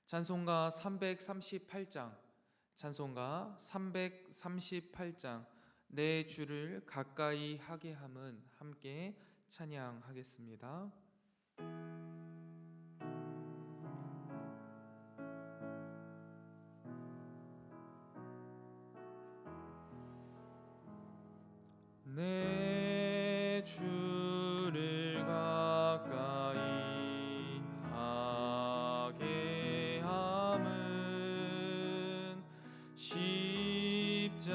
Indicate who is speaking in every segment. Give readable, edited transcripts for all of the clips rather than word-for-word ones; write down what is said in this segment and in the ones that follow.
Speaker 1: 찬송가 338장, 찬송가 338장, 내 주를 가까이 하게 함은 함께 찬양하겠습니다. 내 주를 가까이 하게 함은 십자가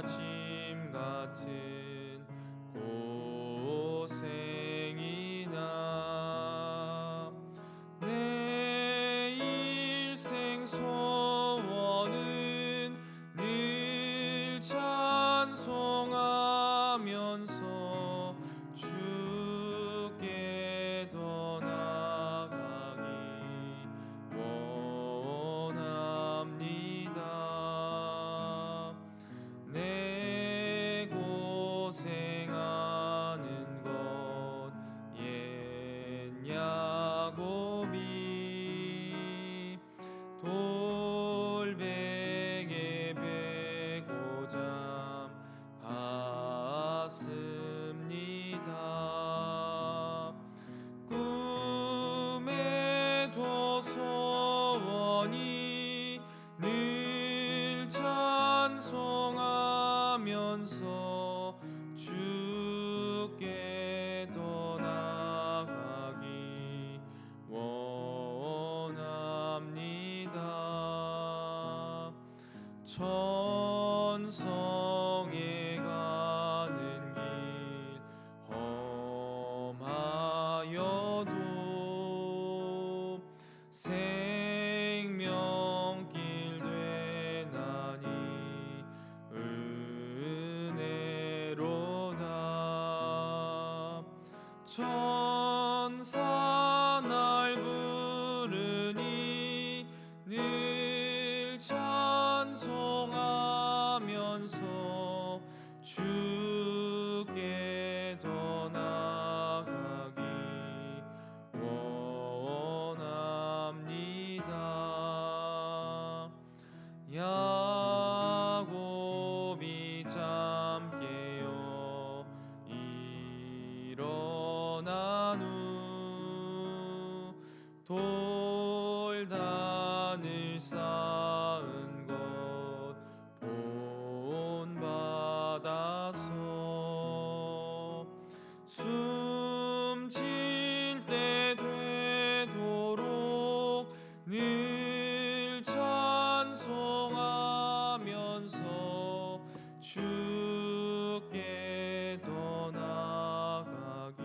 Speaker 1: 짐 같은 고생이나 내 일생 소원은 늘 찬송하면서 주께 더 나아가기 원합니다. 내 고생하는 것 옛 야곱이 돌베개 베고자 갔습니다. 꿈에도 소원이 늘 찬송하면서 주께 더 나아가기 원합니다. 천성에 가는 길 험하여도 생명길 되나니 은혜로다. 천사 날 부르니 늘 찬송하면서 주께 더 나아가기 원합니다. 야곱이 잠 깨어 일어난 후 돌단을 쌓은 것 본받아서 숨질 때 되도록 늘 찬송하면서 주께 더 나아가기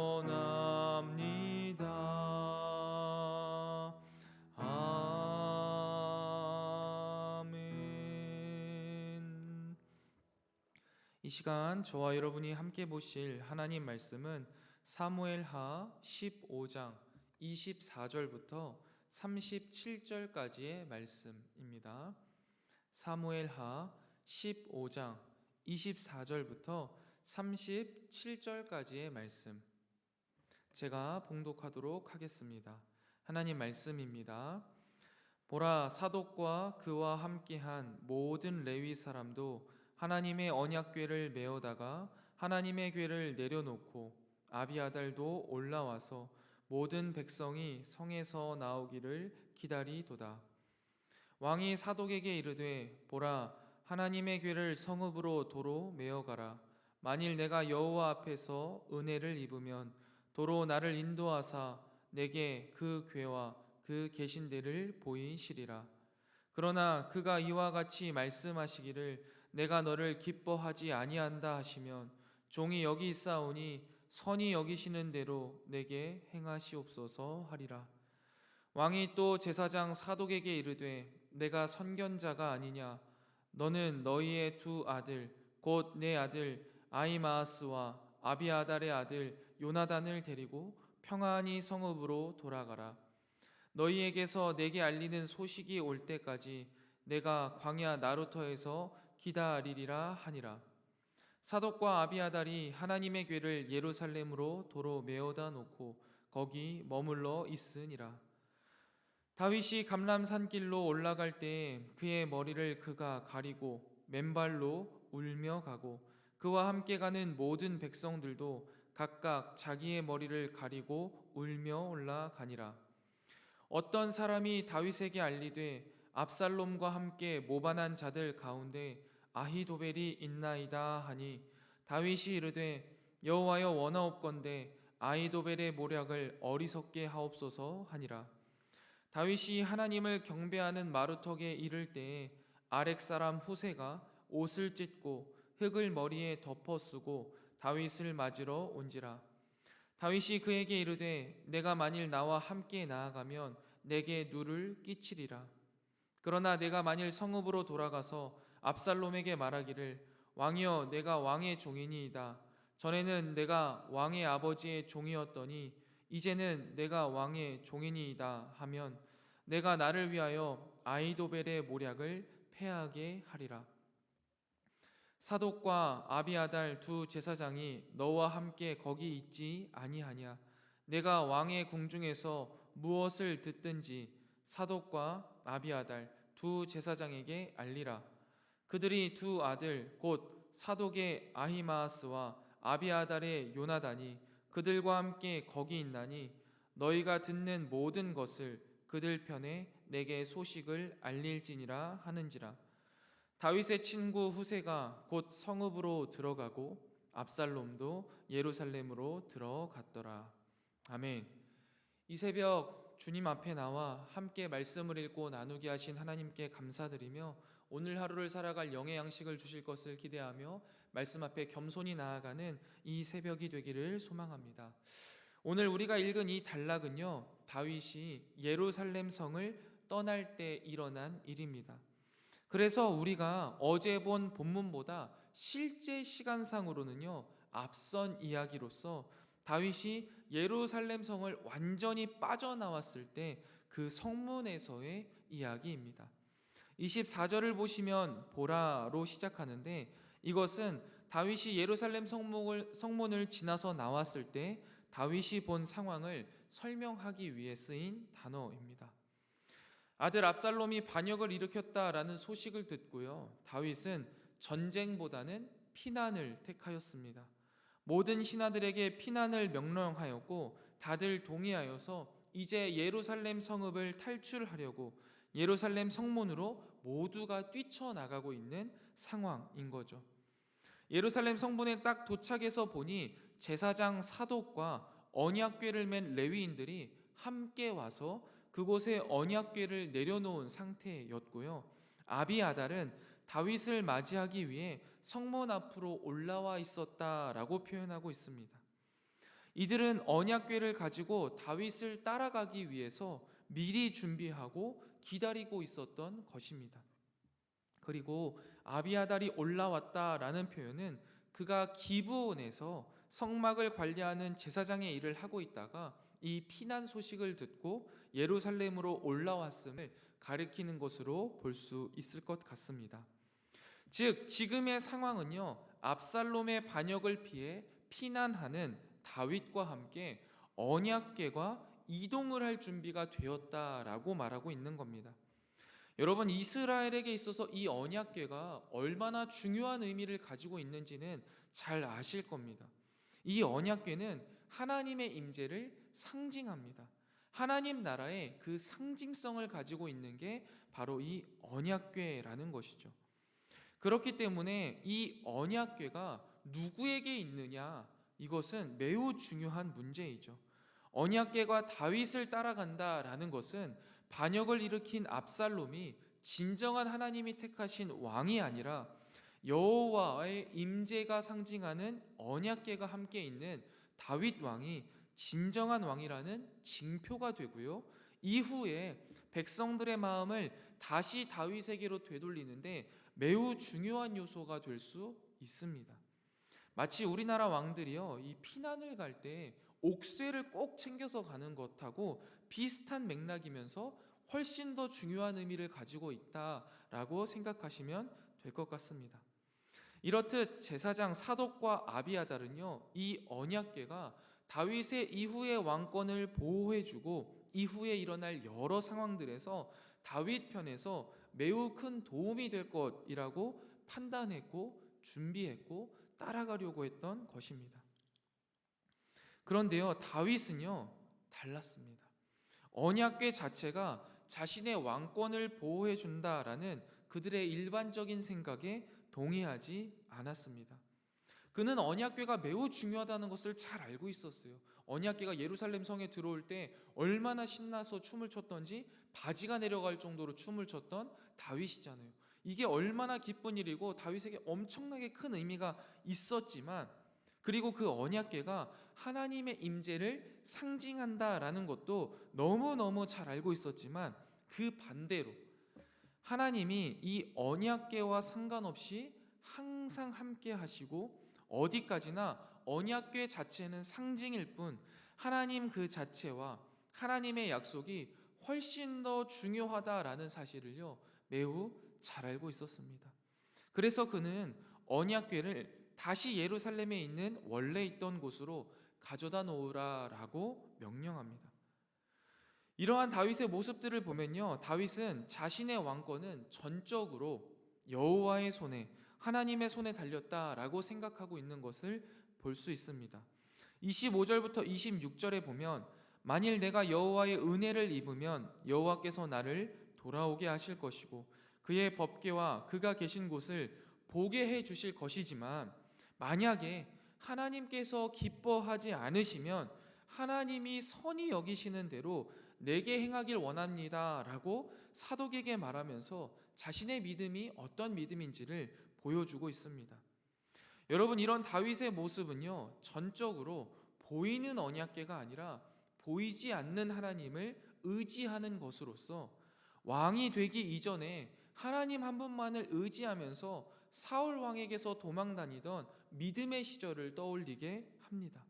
Speaker 1: 원합니다. 아멘. 이 시간 저와 여러분이 함께 보실 하나님 말씀은 사무엘하 15장 24절부터 37절까지의 말씀입니다. 사무엘하 15장 24절부터 37절까지의 말씀, 제가 봉독하도록 하겠습니다. 하나님 말씀입니다. 보라, 사독과 그와 함께한 모든 레위 사람도 하나님의 언약궤를 메어다가 하나님의 궤를 내려놓고 아비아달도 올라와서 모든 백성이 성에서 나오기를 기다리도다. 왕이 사독에게 이르되, 보라, 하나님의 궤를 성읍으로 도로 메어가라. 만일 내가 여호와 앞에서 은혜를 입으면 도로 나를 인도하사 내게 그 궤와 그 계신 데를 보이시리라. 그러나 그가 이와 같이 말씀하시기를 내가 너를 기뻐하지 아니한다 하시면 종이 여기 있사오니 선히 여기시는 대로 내게 행하시옵소서 하리라. 왕이 또 제사장 사독에게 이르되, 내가 선견자가 아니냐? 너는 너희의 두 아들 곧 내 아들 아히마아스와 아비아달의 아들 요나단을 데리고 평안히 성읍으로 돌아가라. 너희에게서 내게 알리는 소식이 올 때까지 내가 광야 나루터에서 기다리리라 하니라. 사독과 아비아달이 하나님의 궤를 예루살렘으로 도로 메어다 놓고 거기 머물러 있으니라. 다윗이 감람산길로 올라갈 때 그의 머리를 그가 가리고 맨발로 울며 가고 그와 함께 가는 모든 백성들도 각각 자기의 머리를 가리고 울며 올라가니라. 어떤 사람이 다윗에게 알리되 압살롬과 함께 모반한 자들 가운데 아히도벨이 있나이다 하니 다윗이 이르되 여호와여 원하옵건대 아히도벨의 모략을 어리석게 하옵소서 하니라. 다윗이 하나님을 경배하는 마루턱에 이를 때에 아렉 사람 후세가 옷을 찢고 흙을 머리에 덮어 쓰고 다윗을 맞으러 온지라. 다윗이 그에게 이르되 내가 만일 나와 함께 나아가면 내게 누를 끼치리라. 그러나 내가 만일 성읍으로 돌아가서 압살롬에게 말하기를 왕이여 내가 왕의 종이니이다. 전에는 내가 왕의 아버지의 종이었더니 이제는 내가 왕의 종이니이다 하면 내가 나를 위하여 아히도벨의 모략을 패하게 하리라. 사독과 아비아달 두 제사장이 너와 함께 거기 있지 아니하냐. 내가 왕의 궁중에서 무엇을 듣든지 사독과 아비아달 두 제사장에게 알리라. 그들이 두 아들 곧 사독의 아히마아스와 아비아달의 요나단이 그들과 함께 거기 있나니 너희가 듣는 모든 것을 그들 편에 내게 소식을 알릴지니라 하는지라. 다윗의 친구 후세가 곧 성읍으로 들어가고 압살롬도 예루살렘으로 들어갔더라. 아멘. 이 새벽 주님 앞에 나와 함께 말씀을 읽고 나누게 하신 하나님께 감사드리며 오늘 하루를 살아갈 영의 양식을 주실 것을 기대하며 말씀 앞에 겸손히 나아가는 이 새벽이 되기를 소망합니다. 오늘 우리가 읽은 이 단락은요, 다윗이 예루살렘 성을 떠날 때 일어난 일입니다. 그래서 우리가 어제 본 본문보다 실제 시간상으로는요, 앞선 이야기로서 다윗이 예루살렘 성을 완전히 빠져나왔을 때 그 성문에서의 이야기입니다. 24절을 보시면 보라로 시작하는데 이것은 다윗이 예루살렘 성문을 지나서 나왔을 때 다윗이 본 상황을 설명하기 위해 쓰인 단어입니다. 아들 압살롬이 반역을 일으켰다라는 소식을 듣고요, 다윗은 전쟁보다는 피난을 택하였습니다. 모든 신하들에게 피난을 명령하였고 다들 동의하여서 이제 예루살렘 성읍을 탈출하려고 예루살렘 성문으로 모두가 뛰쳐나가고 있는 상황인 거죠. 예루살렘 성문에 딱 도착해서 보니 제사장 사독과 언약궤를 맨 레위인들이 함께 와서 그곳에 언약궤를 내려놓은 상태였고요. 아비아달은 다윗을 맞이하기 위해 성문 앞으로 올라와 있었다라고 표현하고 있습니다. 이들은 언약궤를 가지고 다윗을 따라가기 위해서 미리 준비하고 기다리고 있었던 것입니다. 그리고 아비아달이 올라왔다라는 표현은 그가 기브온에서 성막을 관리하는 제사장의 일을 하고 있다가 이 피난 소식을 듣고 예루살렘으로 올라왔음을 가리키는 것으로 볼 수 있을 것 같습니다. 즉 지금의 상황은요, 압살롬의 반역을 피해 피난하는 다윗과 함께 언약궤가 이동을 할 준비가 되었다라고 말하고 있는 겁니다. 여러분, 이스라엘에게 있어서 이 언약궤가 얼마나 중요한 의미를 가지고 있는지는 잘 아실 겁니다. 이 언약궤는 하나님의 임재를 상징합니다. 하나님 나라의 그 상징성을 가지고 있는 게 바로 이 언약궤라는 것이죠. 그렇기 때문에 이 언약궤가 누구에게 있느냐, 이것은 매우 중요한 문제이죠. 언약궤가 다윗을 따라간다라는 것은 반역을 일으킨 압살롬이 진정한 하나님이 택하신 왕이 아니라 여호와의 임재가 상징하는 언약궤가 함께 있는 다윗 왕이 진정한 왕이라는 징표가 되고요, 이후에 백성들의 마음을 다시 다윗에게로 되돌리는데 매우 중요한 요소가 될 수 있습니다. 마치 우리나라 왕들이요, 이 피난을 갈 때 옥쇠를 꼭 챙겨서 가는 것하고 비슷한 맥락이면서 훨씬 더 중요한 의미를 가지고 있다라고 생각하시면 될 것 같습니다. 이렇듯 제사장 사독과 아비아달은요, 이 언약궤가 다윗의 이후의 왕권을 보호해주고 이후에 일어날 여러 상황들에서 다윗 편에서 매우 큰 도움이 될 것이라고 판단했고 준비했고 따라가려고 했던 것입니다. 그런데요, 다윗은요 달랐습니다. 언약궤 자체가 자신의 왕권을 보호해 준다라는 그들의 일반적인 생각에 동의하지 않았습니다. 그는 언약궤가 매우 중요하다는 것을 잘 알고 있었어요. 언약궤가 예루살렘 성에 들어올 때 얼마나 신나서 춤을 췄던지 바지가 내려갈 정도로 춤을 췄던 다윗이잖아요. 이게 얼마나 기쁜 일이고 다윗에게 엄청나게 큰 의미가 있었지만, 그리고 그 언약궤가 하나님의 임재를 상징한다라는 것도 너무너무 잘 알고 있었지만, 그 반대로 하나님이 이 언약궤와 상관없이 항상 함께 하시고 어디까지나 언약궤 자체는 상징일 뿐 하나님 그 자체와 하나님의 약속이 훨씬 더 중요하다라는 사실을요 매우 잘 알고 있었습니다. 그래서 그는 언약궤를 다시 예루살렘에 있는 원래 있던 곳으로 가져다 놓으라라고 명령합니다. 이러한 다윗의 모습들을 보면요, 다윗은 자신의 왕권은 전적으로 여호와의 손에, 하나님의 손에 달렸다라고 생각하고 있는 것을 볼 수 있습니다. 25절부터 26절에 보면 만일 내가 여호와의 은혜를 입으면 여호와께서 나를 돌아오게 하실 것이고 그의 법궤와 그가 계신 곳을 보게 해 주실 것이지만 만약에 하나님께서 기뻐하지 않으시면 하나님이 선히 여기시는 대로 내게 행하길 원합니다 라고 사독에게 말하면서 자신의 믿음이 어떤 믿음인지를 보여주고 있습니다. 여러분, 이런 다윗의 모습은요 전적으로 보이는 언약궤가 아니라 보이지 않는 하나님을 의지하는 것으로서 왕이 되기 이전에 하나님 한 분만을 의지하면서 사울 왕에게서 도망다니던 믿음의 시절을 떠올리게 합니다.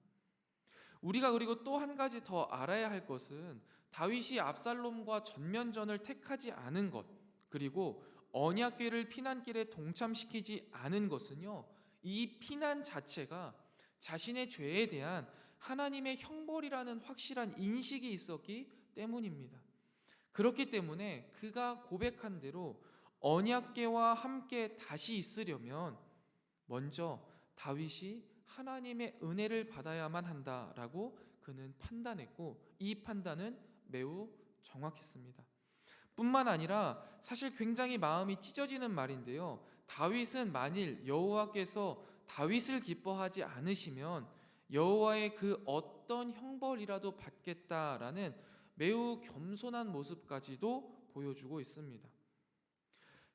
Speaker 1: 우리가 그리고 또 한 가지 더 알아야 할 것은 다윗이 압살롬과 전면전을 택하지 않은 것, 그리고 언약궤를 피난길에 동참시키지 않은 것은요 이 피난 자체가 자신의 죄에 대한 하나님의 형벌이라는 확실한 인식이 있었기 때문입니다. 그렇기 때문에 그가 고백한 대로 언약궤와 함께 다시 있으려면 먼저 다윗이 하나님의 은혜를 받아야만 한다라고 그는 판단했고, 이 판단은 매우 정확했습니다. 뿐만 아니라 사실 굉장히 마음이 찢어지는 말인데요, 다윗은 만일 여호와께서 다윗을 기뻐하지 않으시면 여호와의 그 어떤 형벌이라도 받겠다라는 매우 겸손한 모습까지도 보여주고 있습니다.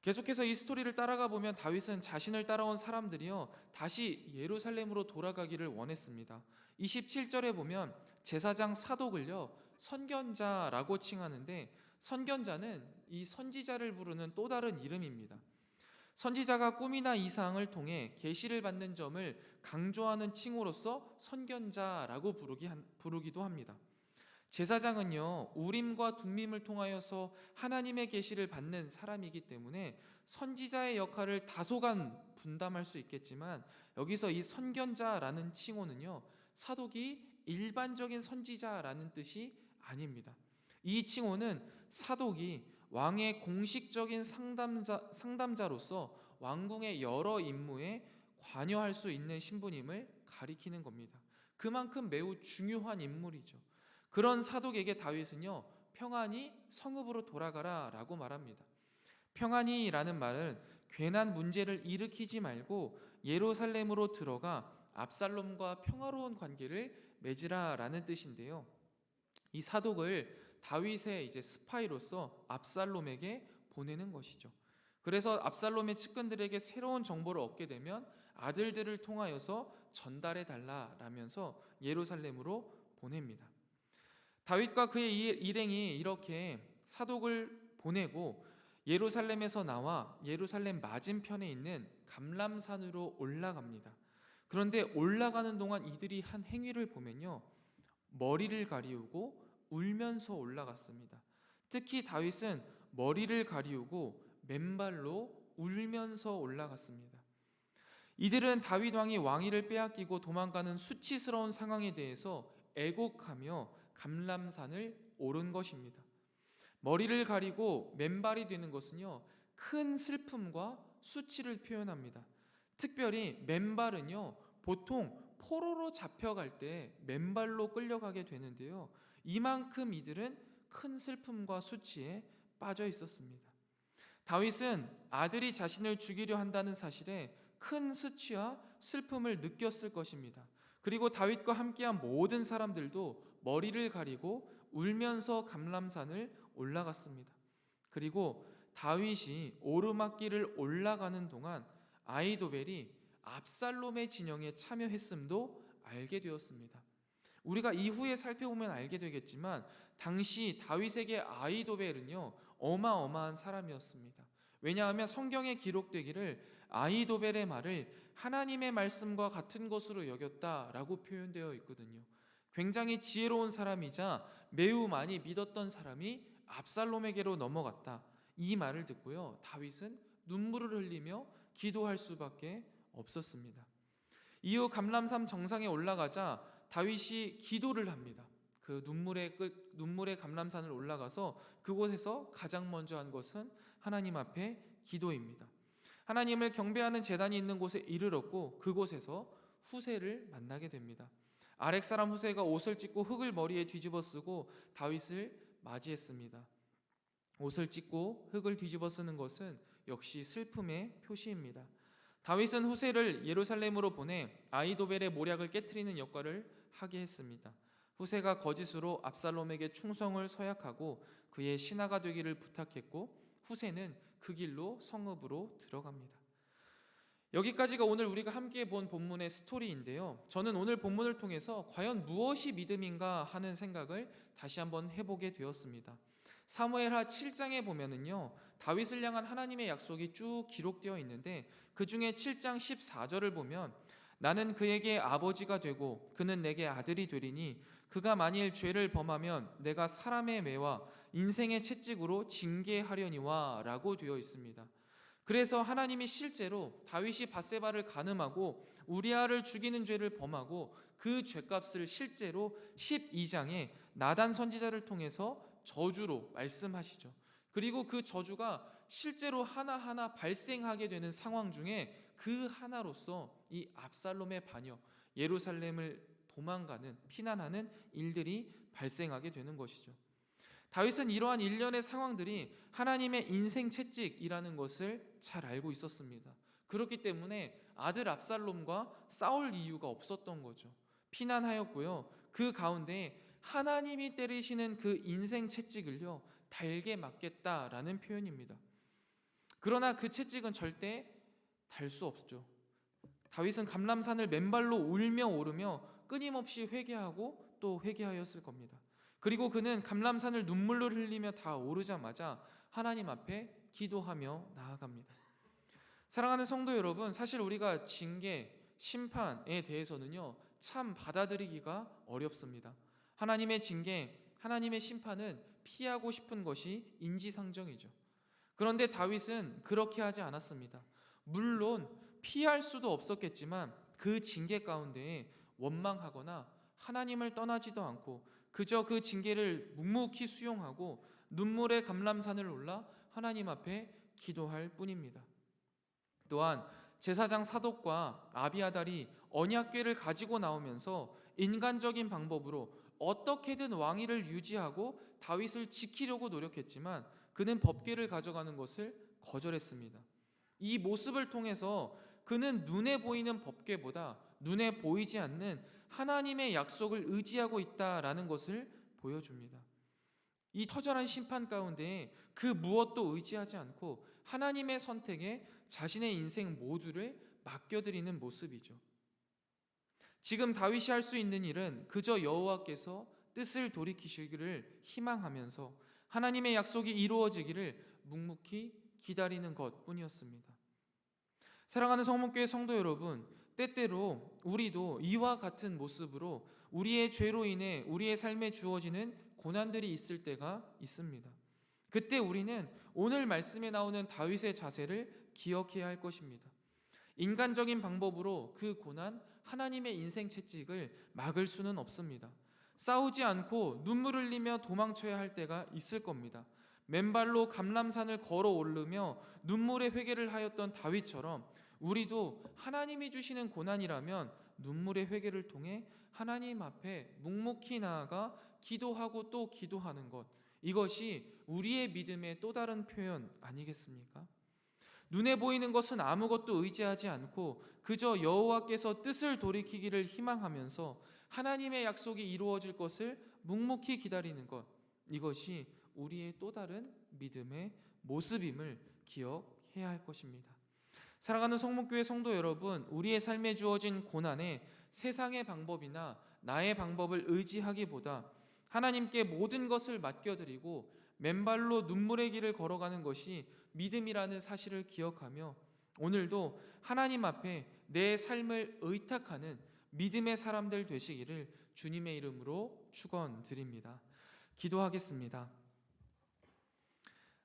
Speaker 1: 계속해서 이 스토리를 따라가 보면 다윗은 자신을 따라온 사람들이요 다시 예루살렘으로 돌아가기를 원했습니다. 27절에 보면 제사장 사독을요 선견자라고 칭하는데, 선견자는 이 선지자를 부르는 또 다른 이름입니다. 선지자가 꿈이나 이상을 통해 계시를 받는 점을 강조하는 칭호로서 선견자라고 부르기도 합니다. 제사장은요 우림과 둠밈을 통하여서 하나님의 계시를 받는 사람이기 때문에 선지자의 역할을 다소간 분담할 수 있겠지만, 여기서 이 선견자라는 칭호는요 사독이 일반적인 선지자라는 뜻이 아닙니다. 이 칭호는 사독이 왕의 공식적인 상담자로서 왕궁의 여러 임무에 관여할 수 있는 신분임을 가리키는 겁니다. 그만큼 매우 중요한 인물이죠. 그런 사독에게 다윗은요 평안히 성읍으로 돌아가라 라고 말합니다. 평안히라는 말은 괜한 문제를 일으키지 말고 예루살렘으로 들어가 압살롬과 평화로운 관계를 맺으라 라는 뜻인데요, 이 사독을 다윗의 이제 스파이로서 압살롬에게 보내는 것이죠. 그래서 압살롬의 측근들에게 새로운 정보를 얻게 되면 아들들을 통하여서 전달해 달라라면서 예루살렘으로 보냅니다. 다윗과 그의 일행이 이렇게 사독을 보내고 예루살렘에서 나와 예루살렘 맞은편에 있는 감람산으로 올라갑니다. 그런데 올라가는 동안 이들이 한 행위를 보면요 머리를 가리우고 울면서 올라갔습니다. 특히 다윗은 머리를 가리우고 맨발로 울면서 올라갔습니다. 이들은 다윗 왕이 왕위를 빼앗기고 도망가는 수치스러운 상황에 대해서 애곡하며 감람산을 오른 것입니다. 머리를 가리고 맨발이 되는 것은요, 큰 슬픔과 수치를 표현합니다. 특별히 맨발은요, 보통 포로로 잡혀갈 때 맨발로 끌려가게 되는데요, 이만큼 이들은 큰 슬픔과 수치에 빠져 있었습니다. 다윗은 아들이 자신을 죽이려 한다는 사실에 큰 수치와 슬픔을 느꼈을 것입니다. 그리고 다윗과 함께한 모든 사람들도 머리를 가리고 울면서 감람산을 올라갔습니다. 그리고 다윗이 오르막길을 올라가는 동안 아히도벨이 압살롬의 진영에 참여했음도 알게 되었습니다. 우리가 이후에 살펴보면 알게 되겠지만 당시 다윗에게 아히도벨은요, 어마어마한 사람이었습니다. 왜냐하면 성경에 기록되기를 아히도벨의 말을 하나님의 말씀과 같은 것으로 여겼다라고 표현되어 있거든요. 굉장히 지혜로운 사람이자 매우 많이 믿었던 사람이 압살롬에게로 넘어갔다, 이 말을 듣고요, 다윗은 눈물을 흘리며 기도할 수밖에 없었습니다. 이후 감람산 정상에 올라가자 다윗이 기도를 합니다. 그 눈물의 감람산을 올라가서 그곳에서 가장 먼저 한 것은 하나님 앞에 기도입니다. 하나님을 경배하는 제단이 있는 곳에 이르렀고 그곳에서 후세를 만나게 됩니다. 아렉 사람 후세가 옷을 찢고 흙을 머리에 뒤집어 쓰고 다윗을 맞이했습니다. 옷을 찢고 흙을 뒤집어 쓰는 것은 역시 슬픔의 표시입니다. 다윗은 후세를 예루살렘으로 보내 아히도벨의 모략을 깨트리는 역할을 하게 했습니다. 후세가 거짓으로 압살롬에게 충성을 서약하고 그의 신하가 되기를 부탁했고 후세는 그 길로 성읍으로 들어갑니다. 여기까지가 오늘 우리가 함께 본 본문의 스토리인데요, 저는 오늘 본문을 통해서 과연 무엇이 믿음인가 하는 생각을 다시 한번 해보게 되었습니다. 사무엘하 7장에 보면은요, 다윗을 향한 하나님의 약속이 쭉 기록되어 있는데 그 중에 7장 14절을 보면 나는 그에게 아버지가 되고 그는 내게 아들이 되리니 그가 만일 죄를 범하면 내가 사람의 매와 인생의 채찍으로 징계하려니와 라고 되어 있습니다. 그래서 하나님이 실제로 다윗이 밧세바를 간음하고 우리아를 죽이는 죄를 범하고 그 죄값을 실제로 12장에 나단 선지자를 통해서 저주로 말씀하시죠. 그리고 그 저주가 실제로 하나하나 발생하게 되는 상황 중에 그 하나로서 이 압살롬의 반역, 예루살렘을 도망가는, 피난하는 일들이 발생하게 되는 것이죠. 다윗은 이러한 일련의 상황들이 하나님의 인생 채찍이라는 것을 잘 알고 있었습니다. 그렇기 때문에 아들 압살롬과 싸울 이유가 없었던 거죠. 피난하였고요, 그 가운데 하나님이 때리시는 그 인생 채찍을요 달게 맞겠다라는 표현입니다. 그러나 그 채찍은 절대 달 수 없죠. 다윗은 감람산을 맨발로 울며 오르며 끊임없이 회개하고 또 회개하였을 겁니다. 그리고 그는 감람산을 눈물로 흘리며 다 오르자마자 하나님 앞에 기도하며 나아갑니다. 사랑하는 성도 여러분, 사실 우리가 징계, 심판에 대해서는요 참 받아들이기가 어렵습니다. 하나님의 징계, 하나님의 심판은 피하고 싶은 것이 인지상정이죠. 그런데 다윗은 그렇게 하지 않았습니다. 물론 피할 수도 없었겠지만 그 징계 가운데에 원망하거나 하나님을 떠나지도 않고 그저 그 징계를 묵묵히 수용하고 눈물의 감람산을 올라 하나님 앞에 기도할 뿐입니다. 또한 제사장 사독과 아비아달이 언약궤를 가지고 나오면서 인간적인 방법으로 어떻게든 왕위를 유지하고 다윗을 지키려고 노력했지만 그는 법궤를 가져가는 것을 거절했습니다. 이 모습을 통해서 그는 눈에 보이는 법궤보다 눈에 보이지 않는 하나님의 약속을 의지하고 있다라는 것을 보여줍니다. 이 처절한 심판 가운데 그 무엇도 의지하지 않고 하나님의 선택에 자신의 인생 모두를 맡겨드리는 모습이죠. 지금 다윗이 할 수 있는 일은 그저 여호와께서 뜻을 돌이키시기를 희망하면서 하나님의 약속이 이루어지기를 묵묵히 기다리는 것뿐이었습니다. 사랑하는 성문교회 성도 여러분, 때때로 우리도 이와 같은 모습으로 우리의 죄로 인해 우리의 삶에 주어지는 고난들이 있을 때가 있습니다. 그때 우리는 오늘 말씀에 나오는 다윗의 자세를 기억해야 할 것입니다. 인간적인 방법으로 그 고난, 하나님의 인생 채찍을 막을 수는 없습니다. 싸우지 않고 눈물 흘리며 도망쳐야 할 때가 있을 겁니다. 맨발로 감람산을 걸어 오르며 눈물의 회개를 하였던 다윗처럼 우리도 하나님이 주시는 고난이라면 눈물의 회개를 통해 하나님 앞에 묵묵히 나아가 기도하고 또 기도하는 것, 이것이 우리의 믿음의 또 다른 표현 아니겠습니까? 눈에 보이는 것은 아무것도 의지하지 않고 그저 여호와께서 뜻을 돌이키기를 희망하면서 하나님의 약속이 이루어질 것을 묵묵히 기다리는 것, 이것이 우리의 또 다른 믿음의 모습임을 기억해야 할 것입니다. 사랑하는 성목교회 성도 여러분, 우리의 삶에 주어진 고난에 세상의 방법이나 나의 방법을 의지하기보다 하나님께 모든 것을 맡겨드리고 맨발로 눈물의 길을 걸어가는 것이 믿음이라는 사실을 기억하며 오늘도 하나님 앞에 내 삶을 의탁하는 믿음의 사람들 되시기를 주님의 이름으로 축원드립니다. 기도하겠습니다.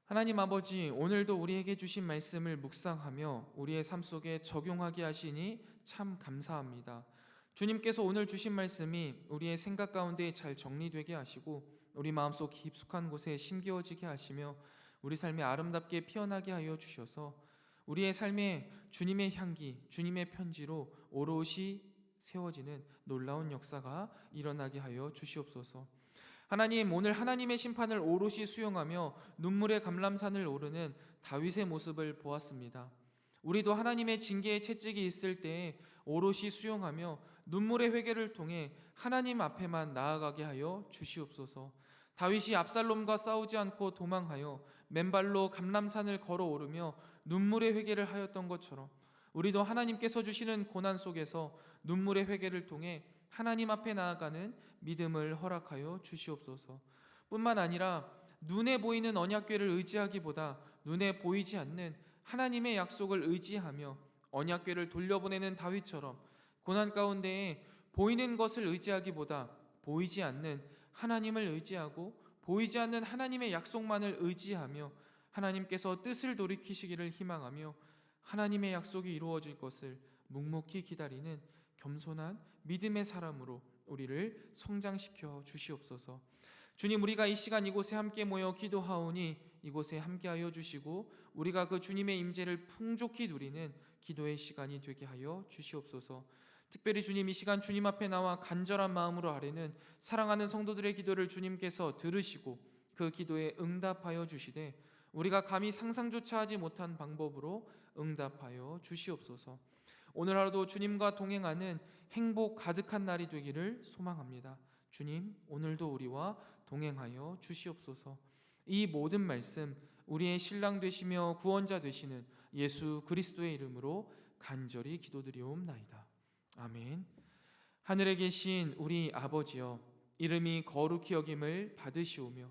Speaker 1: 하나님 아버지, 오늘도 우리에게 주신 말씀을 묵상하며 우리의 삶 속에 적용하게 하시니 참 감사합니다. 주님께서 오늘 주신 말씀이 우리의 생각 가운데 잘 정리되게 하시고 우리 마음속 깊숙한 곳에 심기어지게 하시며 우리 삶이 아름답게 피어나게 하여 주셔서 우리의 삶에 주님의 향기, 주님의 편지로 오롯이 세워지는 놀라운 역사가 일어나게 하여 주시옵소서. 하나님, 오늘 하나님의 심판을 오롯이 수용하며 눈물의 감람산을 오르는 다윗의 모습을 보았습니다. 우리도 하나님의 징계의 채찍이 있을 때에 오롯이 수용하며 눈물의 회개를 통해 하나님 앞에만 나아가게 하여 주시옵소서. 다윗이 압살롬과 싸우지 않고 도망하여 맨발로 감람산을 걸어 오르며 눈물의 회개를 하였던 것처럼 우리도 하나님께서 주시는 고난 속에서 눈물의 회개를 통해 하나님 앞에 나아가는 믿음을 허락하여 주시옵소서. 뿐만 아니라 눈에 보이는 언약궤를 의지하기보다 눈에 보이지 않는 하나님의 약속을 의지하며 언약궤를 돌려보내는 다윗처럼 고난 가운데에 보이는 것을 의지하기보다 보이지 않는 하나님을 의지하고 보이지 않는 하나님의 약속만을 의지하며 하나님께서 뜻을 돌이키시기를 희망하며 하나님의 약속이 이루어질 것을 묵묵히 기다리는 겸손한 믿음의 사람으로 우리를 성장시켜 주시옵소서. 주님, 우리가 이 시간 이곳에 함께 모여 기도하오니 이곳에 함께하여 주시고 우리가 그 주님의 임재를 풍족히 누리는 기도의 시간이 되게 하여 주시옵소서. 특별히 주님, 이 시간 주님 앞에 나와 간절한 마음으로 아뢰는 사랑하는 성도들의 기도를 주님께서 들으시고 그 기도에 응답하여 주시되 우리가 감히 상상조차 하지 못한 방법으로 응답하여 주시옵소서. 오늘 하루도 주님과 동행하는 행복 가득한 날이 되기를 소망합니다. 주님, 오늘도 우리와 동행하여 주시옵소서. 이 모든 말씀 우리의 신랑 되시며 구원자 되시는 예수 그리스도의 이름으로 간절히 기도드리옵나이다. 아멘. 하늘에 계신 우리 아버지여, 이름이 거룩히 여김을 받으시오며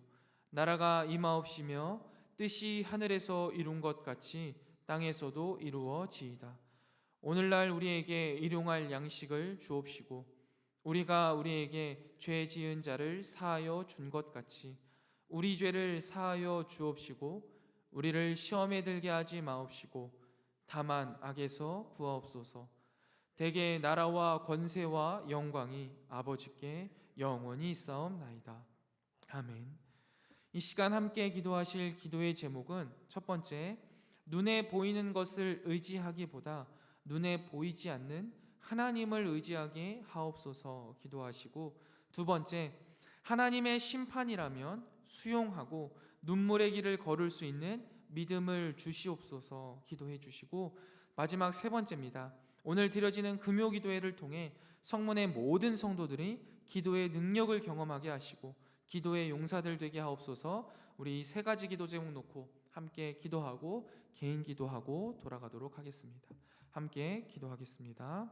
Speaker 1: 나라가 임하옵시며 뜻이 하늘에서 이룬 것 같이 땅에서도 이루어지이다. 오늘날 우리에게 일용할 양식을 주옵시고 우리가 우리에게 죄 지은 자를 사하여 준 것 같이 우리 죄를 사하여 주옵시고 우리를 시험에 들게 하지 마옵시고 다만 악에서 구하옵소서. 대개 나라와 권세와 영광이 아버지께 영원히 있사옵나이다. 아멘. 이 시간 함께 기도하실 기도의 제목은 첫 번째, 눈에 보이는 것을 의지하기보다 눈에 보이지 않는 하나님을 의지하게 하옵소서 기도하시고, 두 번째, 하나님의 심판이라면 수용하고 눈물의 길을 걸을 수 있는 믿음을 주시옵소서 기도해 주시고, 마지막 세 번째입니다. 오늘 드려지는 금요 기도회를 통해 성문의 모든 성도들이 기도의 능력을 경험하게 하시고 기도의 용사들 되게 하옵소서. 우리 세 가지 기도 제목 놓고 함께 기도하고 개인 기도하고 돌아가도록 하겠습니다. 함께 기도하겠습니다.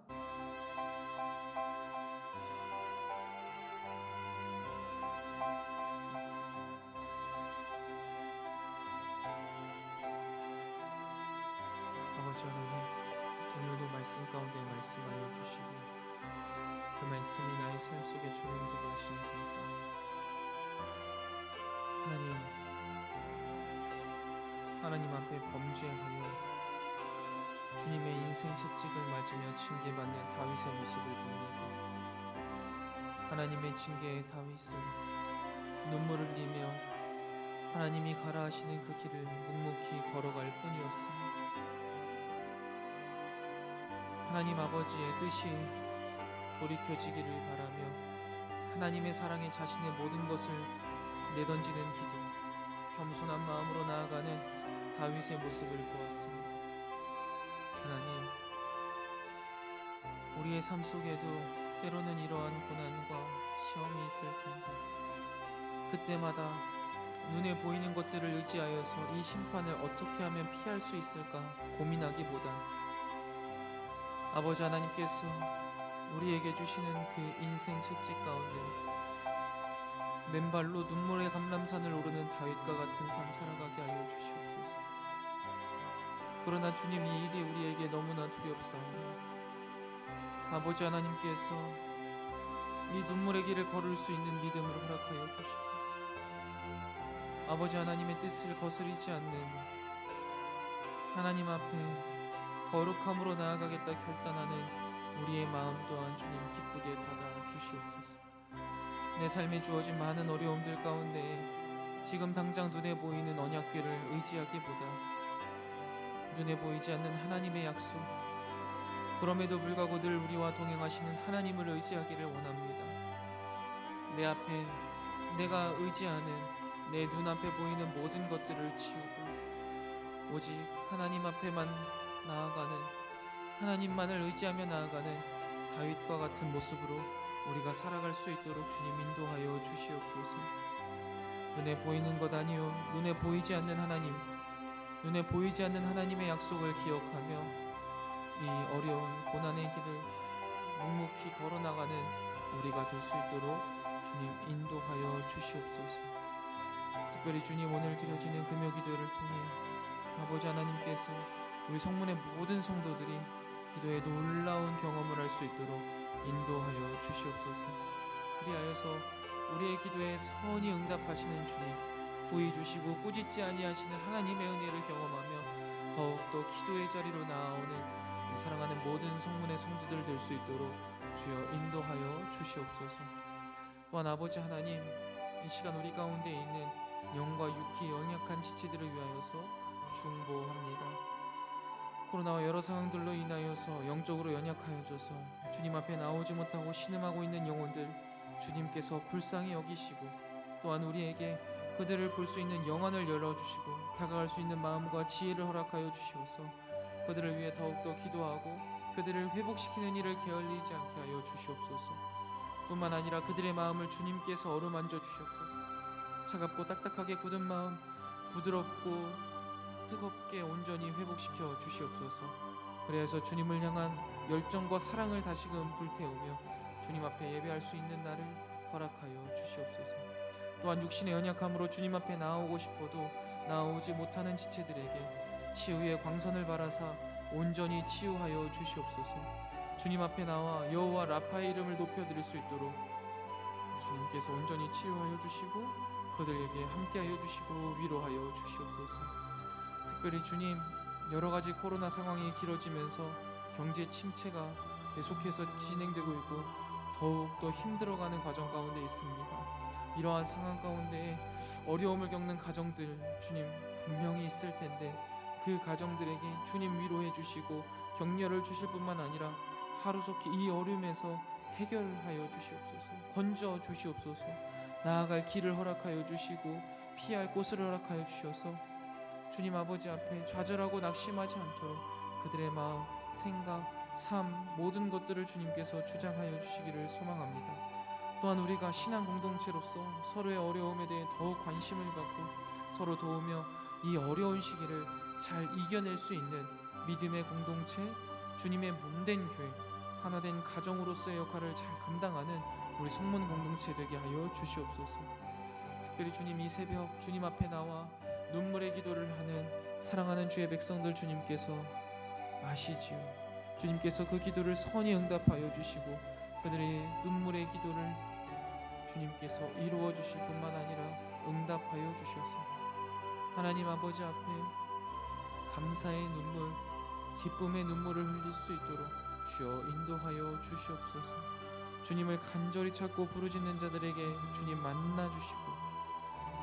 Speaker 1: 아버지 하나님, 오늘도 말씀 가운데 말씀하여 주시고 그 말씀이 나의 삶 속에 적용되게 하시니 감사합니다. 하나님 앞에 범죄하여 주님의 인생 채찍을 맞으며 징계받는 다윗의 모습을 봅니다. 하나님의 징계에 다윗은 눈물을 흘리며 하나님이 가라 하시는 그 길을 묵묵히 걸어갈 뿐이었습니다. 하나님 아버지의 뜻이 돌이켜지기를 바라며 하나님의 사랑에 자신의 모든 것을 내던지는 기도, 겸손한 마음으로 나아가는 다윗의 모습을 보았습니다. 하나님, 우리의 삶 속에도 때로는 이러한 고난과 시험이 있을 텐데 그때마다 눈에 보이는 것들을 의지하여서 이 심판을 어떻게 하면 피할 수 있을까 고민하기보다 아버지 하나님께서 우리에게 주시는 그 인생 채찍 가운데 맨발로 눈물의 감람산을 오르는 다윗과 같은 삶 살아가게 하여 주시옵소서. 그러나 주님, 이 일이 우리에게 너무나 두렵사오니 아버지 하나님께서 이 눈물의 길을 걸을 수 있는 믿음을 허락하여 주시고 아버지 하나님의 뜻을 거스르지 않는 하나님 앞에 거룩함으로 나아가겠다 결단하는 우리의 마음 또한 주님 기쁘게 받아 주시옵소서. 내 삶에 주어진 많은 어려움들 가운데 지금 당장 눈에 보이는 언약궤를 의지하기보다 눈에 보이지 않는 하나님의 약속, 그럼에도 불구하고 늘 우리와 동행하시는 하나님을 의지하기를 원합니다. 내 앞에 내가 의지하는 내 눈앞에 보이는 모든 것들을 치우고 오직 하나님 앞에만 나아가는, 하나님만을 의지하며 나아가는 다윗과 같은 모습으로 우리가 살아갈 수 있도록 주님 인도하여 주시옵소서. 눈에 보이는 것 아니요 눈에 보이지 않는 하나님, 눈에 보이지 않는 하나님의 약속을 기억하며 이 어려운 고난의 길을 묵묵히 걸어나가는 우리가 될 수 있도록 주님 인도하여 주시옵소서. 특별히 주님, 오늘 드려지는 금요 기도를 통해 아버지 하나님께서 우리 성문의 모든 성도들이 기도에 놀라운 경험을 할 수 있도록 인도하여 주시옵소서. 그리하여서 우리의 기도에 선히 응답하시는 주님, 구히 주시고 꾸짖지 아니하시는 하나님의 은혜를 경험하며 더욱더 기도의 자리로 나아오는 사랑하는 모든 성문의 성도들 될 수 있도록 주여 인도하여 주시옵소서. 또한 아버지 하나님, 이 시간 우리 가운데 있는 영과 육히 연약한 지체들을 위하여서 중보합니다. 코로나와 여러 상황들로 인하여서 영적으로 연약하여져서 주님 앞에 나오지 못하고 신음하고 있는 영혼들 주님께서 불쌍히 여기시고 또한 우리에게 그들을 볼 수 있는 영안을 열어주시고 다가갈 수 있는 마음과 지혜를 허락하여 주시어서 그들을 위해 더욱더 기도하고 그들을 회복시키는 일을 게을리지 않게 하여 주시옵소서. 뿐만 아니라 그들의 마음을 주님께서 어루만져 주셔서 차갑고 딱딱하게 굳은 마음 부드럽고 뜨겁게 온전히 회복시켜 주시옵소서. 그래서 주님을 향한 열정과 사랑을 다시금 불태우며 주님 앞에 예배할 수 있는 날을 허락하여 주시옵소서. 또한 육신의 연약함으로 주님 앞에 나오고 싶어도 나오지 못하는 지체들에게 치유의 광선을 바라사 온전히 치유하여 주시옵소서. 주님 앞에 나와 여호와 라파의 이름을 높여드릴 수 있도록 주님께서 온전히 치유하여 주시고 그들에게 함께하여 주시고 위로하여 주시옵소서. 특별히 주님, 여러 가지 코로나 상황이 길어지면서 경제 침체가 계속해서 진행되고 있고 더욱더 힘들어가는 과정 가운데 있습니다. 이러한 상황 가운데 어려움을 겪는 가정들 주님 분명히 있을 텐데 그 가정들에게 주님 위로해 주시고 격려를 주실 뿐만 아니라 하루속히 이 어려움에서 해결하여 주시옵소서. 건져 주시옵소서. 나아갈 길을 허락하여 주시고 피할 곳을 허락하여 주셔서 주님 아버지 앞에 좌절하고 낙심하지 않도록 그들의 마음, 생각, 삶 모든 것들을 주님께서 주장하여 주시기를 소망합니다. 또한 우리가 신앙 공동체로서 서로의 어려움에 대해 더욱 관심을 갖고 서로 도우며 이 어려운 시기를 잘 이겨낼 수 있는 믿음의 공동체, 주님의 몸된 교회, 하나된 가정으로서의 역할을 잘 감당하는 우리 성문 공동체 되게 하여 주시옵소서. 특별히 주님, 이 새벽 주님 앞에 나와 눈물의 기도를 하는 사랑하는 주의 백성들 주님께서 아시지요. 주님께서 그 기도를 선히 응답하여 주시고 그들의 눈물의 기도를 주님께서 이루어 주실 뿐만 아니라 응답하여 주셔서 하나님 아버지 앞에 감사의 눈물, 기쁨의 눈물을 흘릴 수 있도록 주여 인도하여 주시옵소서. 주님을 간절히 찾고 부르짖는 자들에게 주님 만나 주시고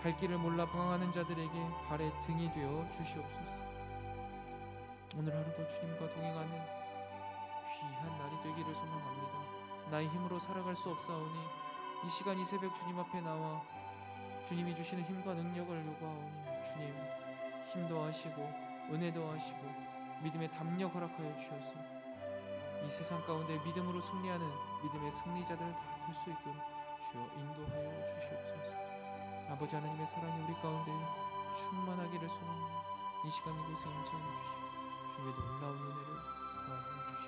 Speaker 1: 갈 길을 몰라 방황하는 자들에게 발의 등이 되어 주시옵소서. 오늘 하루도 주님과 동행하는 귀한 날이 되기를 소망합니다. 나의 힘으로 살아갈 수 없사오니 이 시간 이 새벽 주님 앞에 나와 주님이 주시는 힘과 능력을 요구하오니 주님 힘 더하시고 은혜 더하시고 믿음의 담력 허락하여 주셔서 이 세상 가운데 믿음으로 승리하는 믿음의 승리자들 다 될 수 있도록 주여 인도하여 주시옵소서. 아버지 하나님의 사랑이 우리 가운데 충만하기를 소망합니다. 이 시간 이곳에 임재하여 주시고 주님의 놀라운 은혜를 더하여 주시옵소서.